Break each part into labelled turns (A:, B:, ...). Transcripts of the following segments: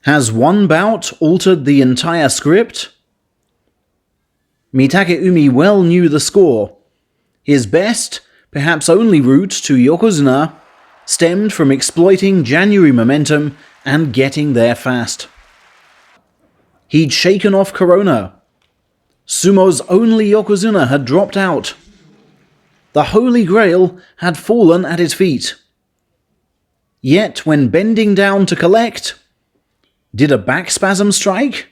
A: Has one bout altered the entire script? Mitakeumi well knew the score. His best, perhaps only route to yokozuna stemmed from exploiting January momentum and getting there fast. He'd shaken off Corona. Sumo's only yokozuna had dropped out. The Holy Grail had fallen at his feet. Yet when bending down to collect, did a back spasm strike?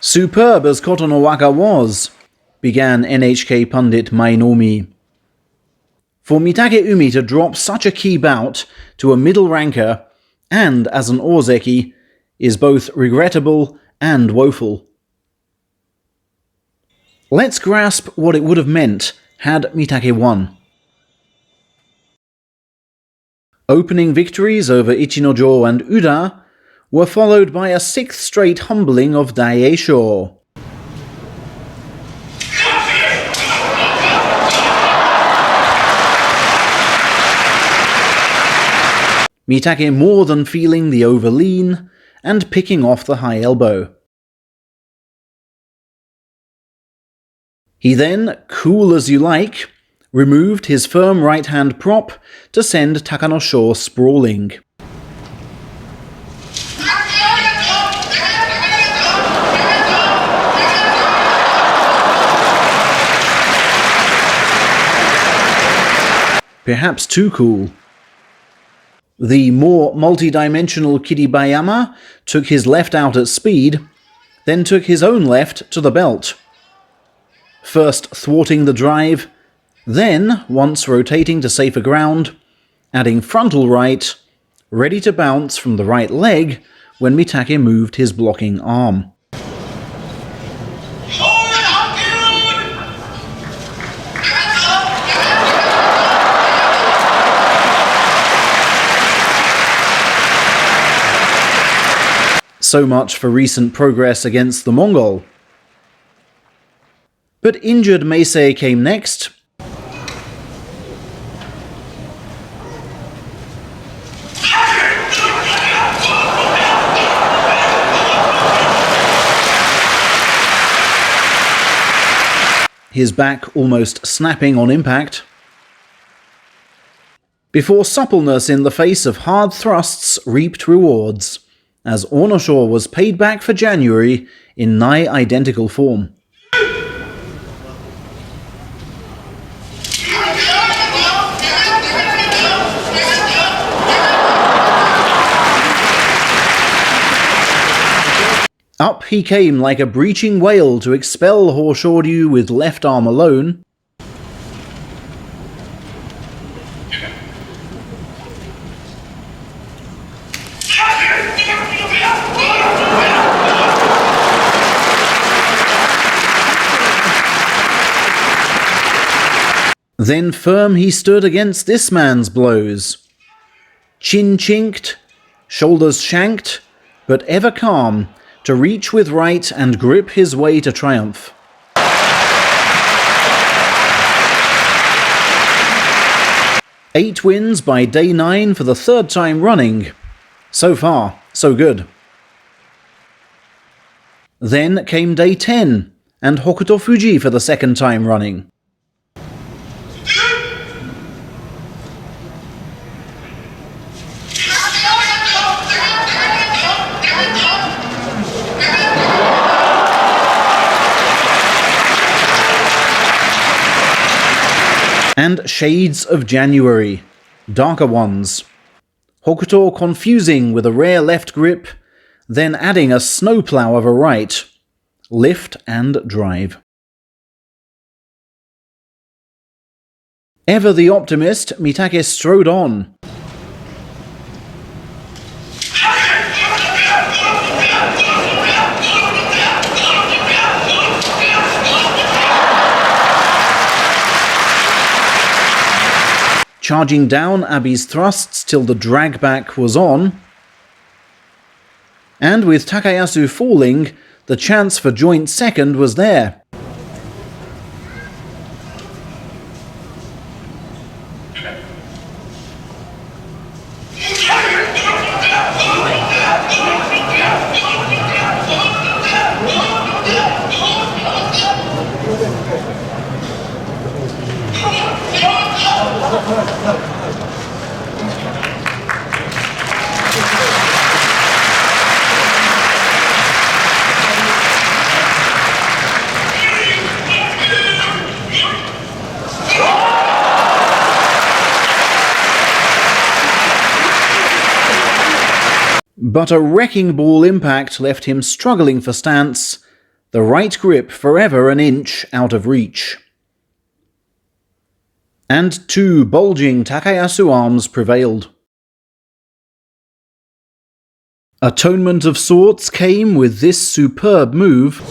A: Superb as Koto no Waka was, began NHK pundit Mainomi. For Mitakeumi to drop such a key bout to a middle ranker, and as an ozeki, is both regrettable and woeful. Let's grasp what it would have meant had Mitake won. Opening victories over Ichinojo and Uda were followed by a 6th straight humbling of Daieisho. Mitake more than feeling the overlean and picking off the high elbow. He then, cool as you like, removed his firm right-hand prop to send Takanosho sprawling. Perhaps too cool. The more multi-dimensional Kiribayama took his left out at speed, then took his own left to the belt. First thwarting the drive, then, once rotating to safer ground, adding frontal right, ready to bounce from the right leg when Mitake moved his blocking arm. So much for recent progress against the Mongol. But injured Meisei came next. His back almost snapping on impact. Before suppleness in the face of hard thrusts reaped rewards, as Onosho was paid back for January in nigh identical form. Up he came like a breaching whale to expel Hoshoryu with left arm alone. Then firm he stood against this man's blows. Chin chinked, shoulders shanked, but ever calm, to reach with right and grip his way to triumph. Eight wins by day 9 for the 3rd time running. So far, so good. Then came day 10, and Hokuto Fuji for the 2nd time running. And shades of January, darker ones. Hokuto confusing with a rare left grip, then adding a snowplow of a right. Lift and drive. Ever the optimist, Mitake strode on. Charging down Abi's thrusts till the drag back was on. And with Takayasu falling, the chance for joint second was there. But a wrecking ball impact left him struggling for stance, the right grip forever an inch out of reach. And two bulging Takayasu arms prevailed. Atonement of sorts came with this superb move,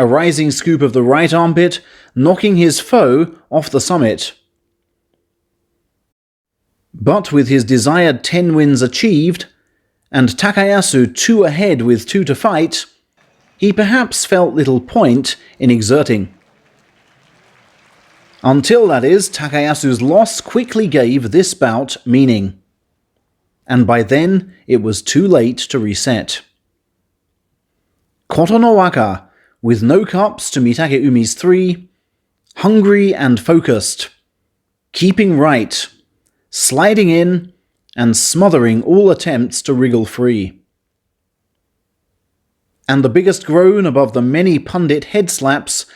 A: a rising scoop of the right armpit, knocking his foe off the summit. But with his desired 10 wins achieved, and Takayasu 2 ahead with 2 to fight, he perhaps felt little point in exerting. Until, that is, Takayasu's loss quickly gave this bout meaning. And by then, it was too late to reset. Koto no waka, with no cups to Mitakeumi's 3, hungry and focused, keeping right, sliding in, and smothering all attempts to wriggle free. And the biggest groan above the many pundit head slaps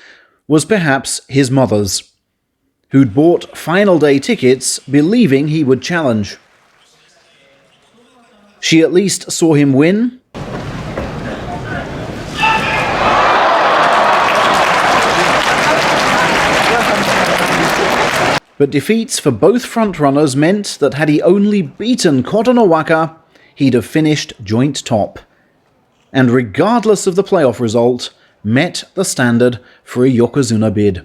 A: was perhaps his mother's, who'd bought final day tickets believing he would challenge. She at least saw him win, but defeats for both frontrunners meant that had he only beaten Koto no waka, he'd have finished joint top, and regardless of the playoff result, met the standard for a yokozuna bid.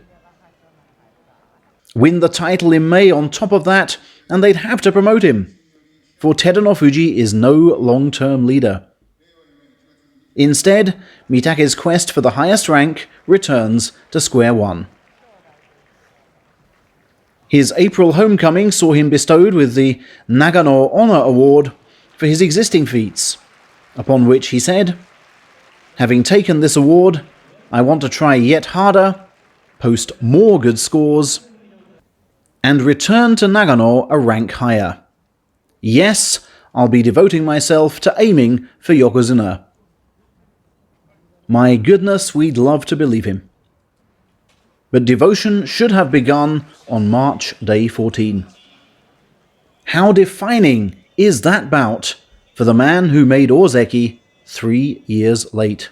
A: Win the title in May on top of that, and they'd have to promote him, for Terunofuji is no long-term leader. Instead, Mitake's quest for the highest rank returns to square one. His April homecoming saw him bestowed with the Nagano Honor Award for his existing feats, upon which he said, "Having taken this award, I want to try yet harder, post more good scores, and return to Nagano a rank higher. Yes, I'll be devoting myself to aiming for yokozuna." My goodness, we'd love to believe him. But devotion should have begun on March Day 14. How defining is that bout for the man who made ozeki 3 years late?